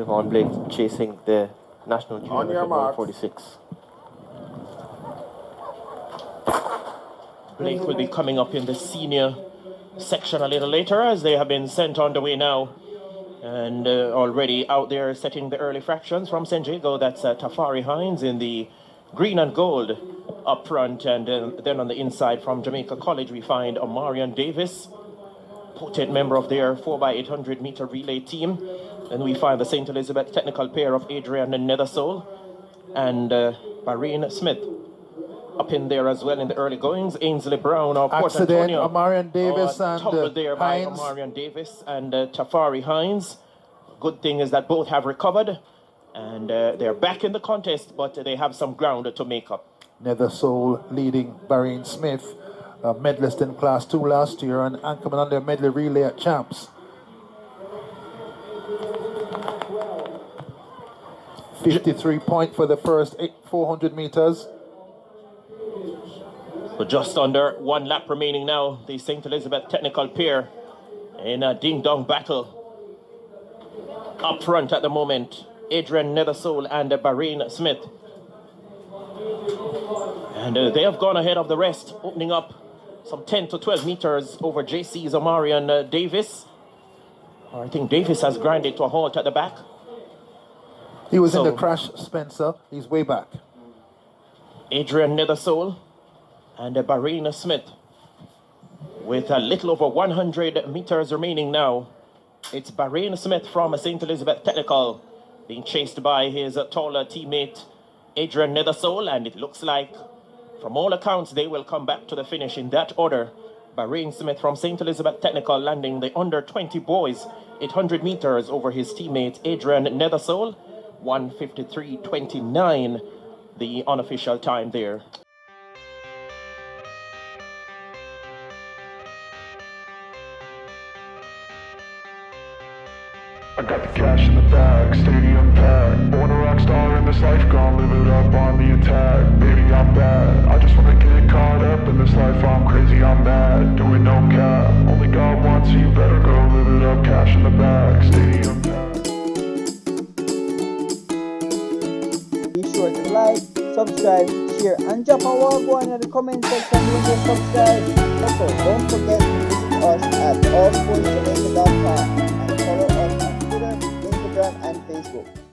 Devon Blake chasing the national junior at 146. Blake will be coming up in the senior section a little later, as they have been sent on the way now. And already out there setting the early fractions from St. Jago. That's Tafari Hines in the green and gold up front. And then on the inside from Jamaica College, we find Omarion Davis, potent member of their 4x800 meter relay team. And we find the St. Elizabeth technical pair of Adrian Nethersole and Barrain Smith up in there as well in the early goings. Ainsley Brown of Port Antonio. Omarion Davis and tumbled there by Hines. Omarion Davis and Tafari Hines. Good thing is that both have recovered and they're back in the contest, but they have some ground to make up. Nethersole leading Barrain Smith, a medalist in Class 2 last year and anchorman on their medley relay at Champs. 53 point for the first 400 meters. But just under one lap remaining now, the St. Elizabeth technical pair in a ding-dong battle. Up front at the moment, Adrian Nethersole and Barrain Smith. And they have gone ahead of the rest, opening up some 10 to 12 meters over JC's Omarion Davis. I think Davis has grinded to a halt at the back. He was in the crash, Spencer. He's way back. Adrian Nethersole and Barrain Smith with a little over 100 meters remaining now. It's Barrain Smith from St. Elizabeth Technical being chased by his taller teammate Adrian Nethersole, and it looks like from all accounts they will come back to the finish in that order. Barrain Smith from St. Elizabeth Technical landing the under 20 boys 800 meters over his teammate Adrian Nethersole. 1:53.29 the unofficial time there. I got the cash in the bag, stadium packed. Born a rock star in this life, gon' live it up on the attack. Baby, I'm bad, I just wanna get caught up in this life. I'm crazy, I'm mad, doing no cap. Only God wants you, better go live it up. Cash in the bag, stadium packed. Be sure to like, subscribe, share, and drop a word in the comment section when you subscribe. Also, don't forget to visit us at allsportsjamaica.com and follow us on Twitter, Instagram, and Facebook.